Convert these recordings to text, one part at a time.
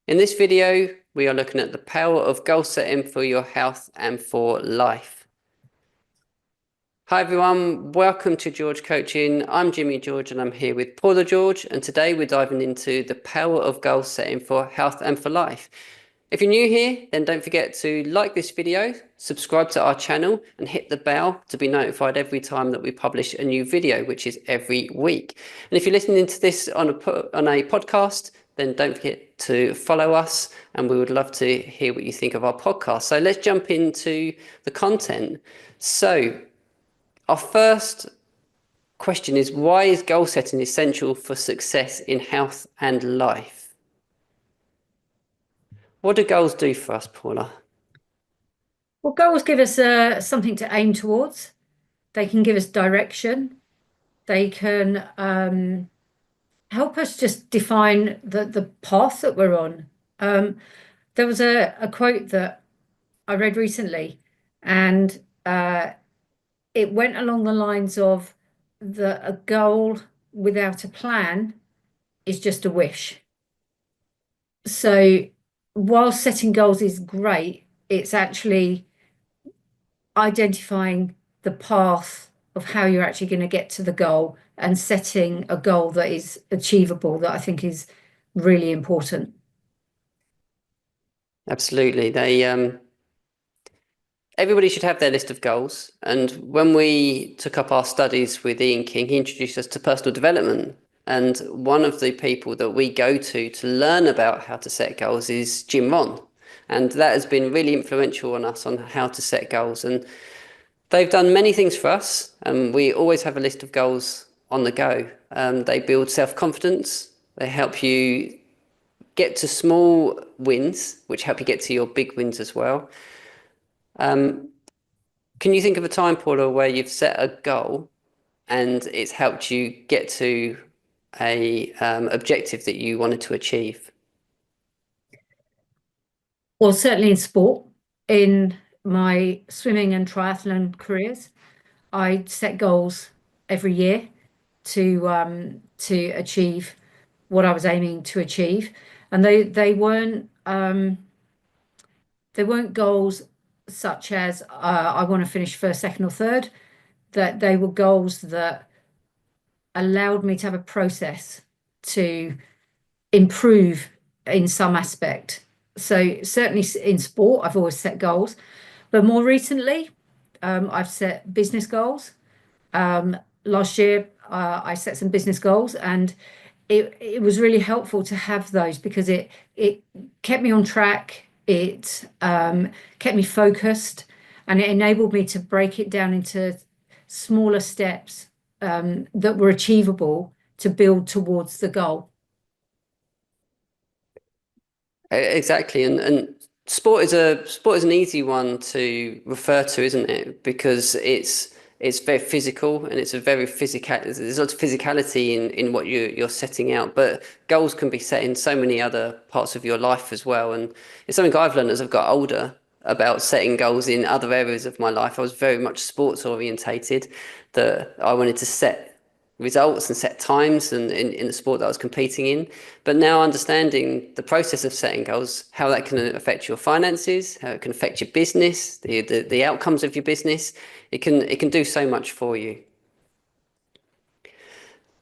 In this video, we are looking at the power of goal setting for your health and for life. Hi everyone, welcome to George Coaching. I'm Jimmy George and I'm here with Paula George, and today we're diving into the power of goal setting for health and for life. If you're new here, then don't forget to like this video, subscribe to our channel and hit the bell to be notified every time that we publish a new video, which is every week. And if you're listening to this on a podcast, then don't forget to follow us, and we would love to hear what you think of our podcast. So let's jump into the content. So our first question is, why is goal setting essential for success in health and life? What do goals do for us, Paula? Well, goals give us something to aim towards. They can give us direction. They can help us just define the path that we're on. There was a quote that I read recently, and it went along the lines of a goal without a plan is just a wish. So while setting goals is great, it's actually identifying the path of how you're actually going to get to the goal and setting a goal that is achievable, that I think is really important. Absolutely. Everybody should have their list of goals. And when we took up our studies with Ian King, he introduced us to personal development. And one of the people that we go to learn about how to set goals is Jim Rohn. And that has been really influential on us on how to set goals. And they've done many things for us, and we always have a list of goals on the go. They build self-confidence. They help you get to small wins, which help you get to your big wins as well. Can you think of a time, Paula, where you've set a goal and it's helped you get to a objective that you wanted to achieve? Well, certainly in sport, in my swimming and triathlon careers, I set goals every year to achieve what I was aiming to achieve, and they weren't goals such as I want to finish first, second, or third. That they were goals that allowed me to have a process to improve in some aspect. So certainly in sport, I've always set goals, but more recently, I've set business goals. Last year, I set some business goals, and it was really helpful to have those because it kept me on track. It kept me focused, and it enabled me to break it down into smaller steps that were achievable to build towards the goal. Exactly, and sport is an easy one to refer to, isn't it? Because it's very physical, and it's a very physical. There's lots of physicality in what you're setting out, but goals can be set in so many other parts of your life as well. And it's something I've learned as I've got older about setting goals in other areas of my life. I was very much sports orientated, that I wanted to set results and set times and in the sport that I was competing in. But now understanding the process of setting goals, how that can affect your finances, how it can affect your business, the outcomes of your business, it can do so much for you.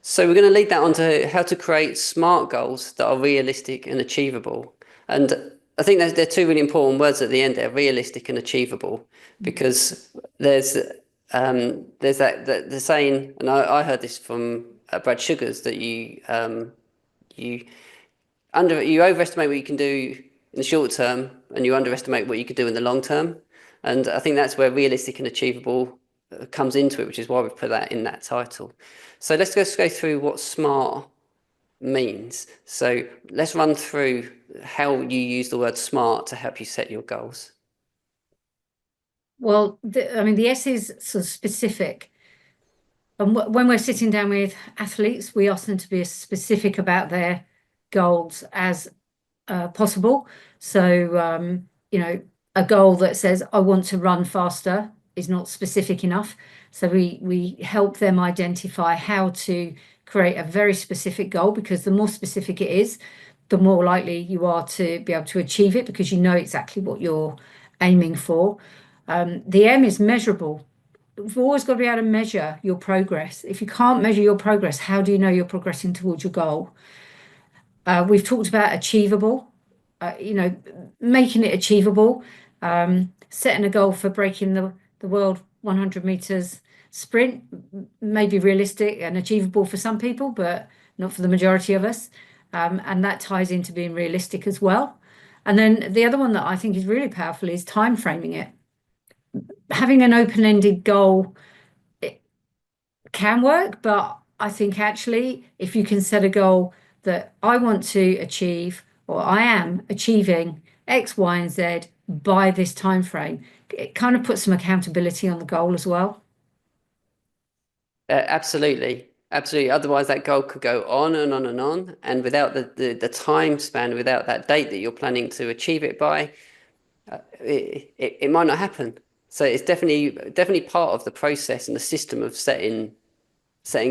So we're going to lead that on to how to create smart goals that are realistic and achievable. And I think they're two really important words at the end there, realistic and achievable, because there's that the saying, and I heard this from Brad Sugars, that you you overestimate what you can do in the short term, and you underestimate what you can do in the long term. And I think that's where realistic and achievable comes into it, which is why we've put that in that title. So let's just go through what SMART means. So let's run through how you use the word SMART to help you set your goals. Well, I mean, the S is sort of specific. And when we're sitting down with athletes, we ask them to be as specific about their goals as possible. So, a goal that says, I want to run faster is not specific enough. So we help them identify how to create a very specific goal, because the more specific it is, the more likely you are to be able to achieve it because you know exactly what you're aiming for. The M is measurable. You've always got to be able to measure your progress. If you can't measure your progress, how do you know you're progressing towards your goal? We've talked about achievable, making it achievable, setting a goal for breaking the world 100 meters sprint may be realistic and achievable for some people, but not for the majority of us. And that ties into being realistic as well. And then the other one that I think is really powerful is time framing it. Having an open-ended goal, it can work, but I think actually if you can set a goal that I want to achieve or I am achieving X, Y, and Z by this time frame, it kind of puts some accountability on the goal as well. Absolutely. Absolutely. Otherwise, that goal could go on and on and on. And without the time span, without that date that you're planning to achieve it by, it might not happen. So it's definitely part of the process and the system of setting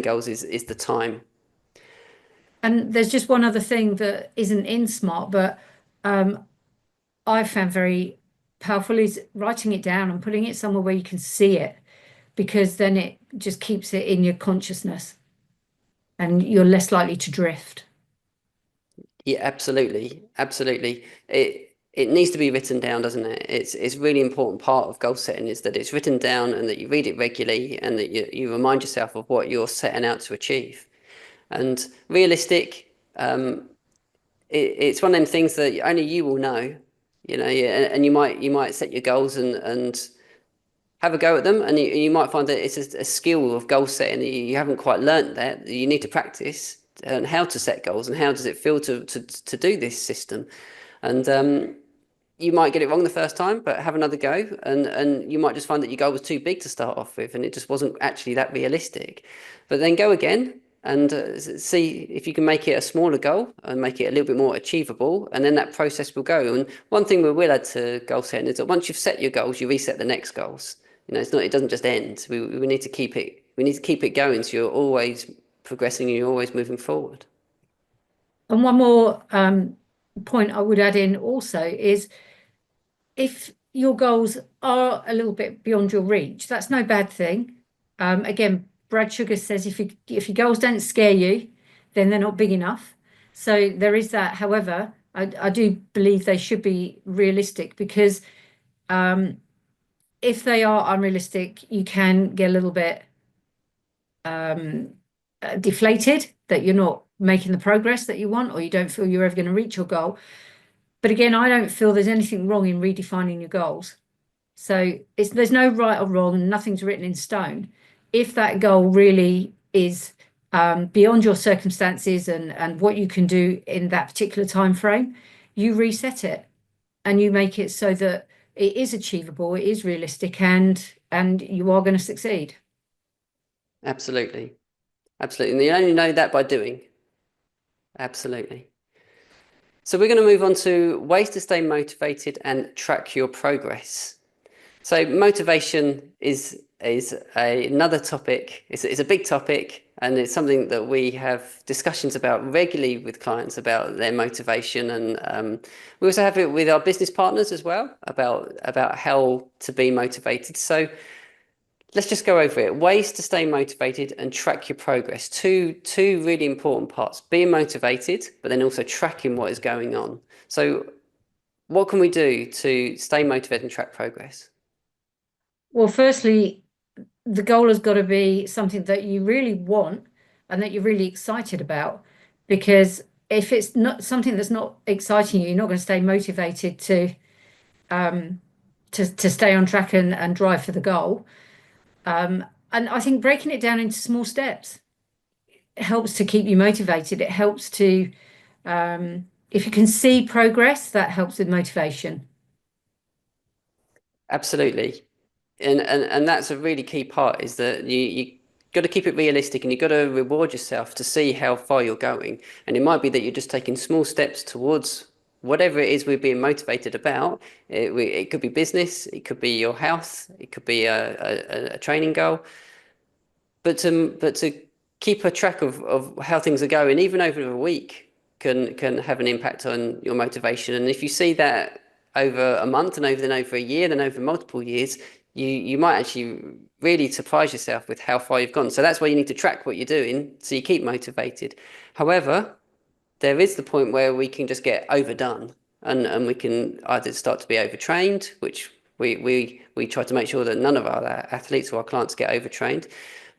goals is the time. And there's just one other thing that isn't in SMART, but I've found very powerful is writing it down and putting it somewhere where you can see it, because then it just keeps it in your consciousness and you're less likely to drift. Yeah, absolutely. Absolutely. It needs to be written down, doesn't it? It's really important part of goal setting is that it's written down and that you read it regularly and that you remind yourself of what you're setting out to achieve. And realistic, it's one of them things that only you will know, and you might set your goals and have a go at them, and you might find that it's a skill of goal setting that you haven't quite learnt that you need to practice and how to set goals and how does it feel to do this system. And you might get it wrong the first time, but have another go, and you might just find that your goal was too big to start off with, and it just wasn't actually that realistic. But then go again and see if you can make it a smaller goal and make it a little bit more achievable, and then that process will go. And one thing we will add to goal setting is that once you've set your goals, you reset the next goals. It doesn't just end. We need to keep it. We need to keep it going, so you're always progressing and you're always moving forward. And one more point I would add in also is if your goals are a little bit beyond your reach, that's no bad thing. Again, Brad Sugar says if your goals don't scare you, then they're not big enough. So there is that. However, I do believe they should be realistic because if they are unrealistic, you can get a little bit deflated that you're not making the progress that you want, or you don't feel you're ever going to reach your goal. But again, I don't feel there's anything wrong in redefining your goals. So there's no right or wrong, nothing's written in stone. If that goal really is beyond your circumstances and what you can do in that particular time frame, you reset it and you make it so that it is achievable, it is realistic, and you are going to succeed. Absolutely. Absolutely. And you only know that by doing. Absolutely. So we're going to move on to ways to stay motivated and track your progress. So motivation is another topic. It's a big topic, and it's something that we have discussions about regularly with clients about their motivation, and we also have it with our business partners as well about how to be motivated. So let's just go over it. Ways to stay motivated and track your progress. Two really important parts: being motivated, but then also tracking what is going on. So what can we do to stay motivated and track progress? Well, firstly, the goal has got to be something that you really want and that you're really excited about. Because if it's not something that's not exciting you, you're not going to stay motivated to stay on track and drive for the goal. And I think breaking it down into small steps helps to keep you motivated. It helps to, if you can see progress, that helps with motivation. Absolutely. And that's a really key part is that you got to keep it realistic and you've got to reward yourself to see how far you're going. And it might be that you're just taking small steps towards whatever it is we're being motivated about. It could be business, it could be your health, it could be a training goal. But to keep a track of how things are going, even over a week, can have an impact on your motivation. And if you see that over a month and over a year, then over multiple years, you might actually really surprise yourself with how far you've gone. So that's why you need to track what you're doing so you keep motivated. However, there is the point where we can just get overdone, and we can either start to be overtrained, which we try to make sure that none of our athletes or our clients get overtrained.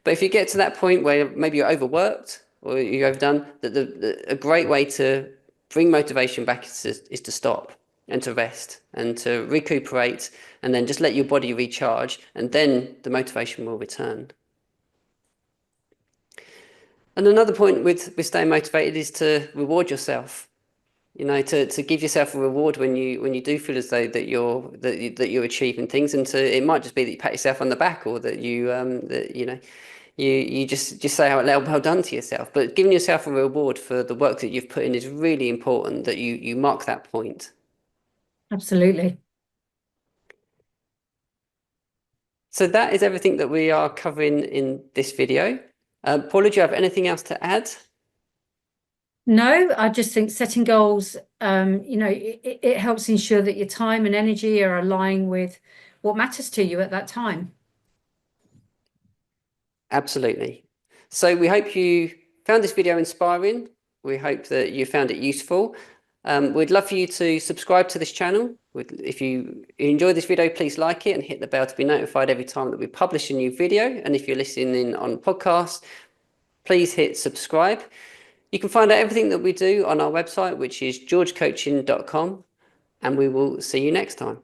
But if you get to that point where maybe you're overworked or you're overdone, a great way to bring motivation back is to stop and to rest and to recuperate and then just let your body recharge, and then the motivation will return. And another point with staying motivated is to reward yourself. You know, to give yourself a reward when you do feel as though that you're achieving things, and it might just be that you pat yourself on the back, or that you just say how well done to yourself. But giving yourself a reward for the work that you've put in is really important, that you mark that point. Absolutely. So that is everything that we are covering in this video. Paula, do you have anything else to add? No, I just think setting goals, it helps ensure that your time and energy are aligning with what matters to you at that time. Absolutely. So we hope you found this video inspiring. We hope that you found it useful. We'd love for you to subscribe to this channel. If you enjoy this video, please like it and hit the bell to be notified every time that we publish a new video. And if you're listening on podcast, please hit subscribe. You can find out everything that we do on our website, which is georgecoaching.com, and we will see you next time.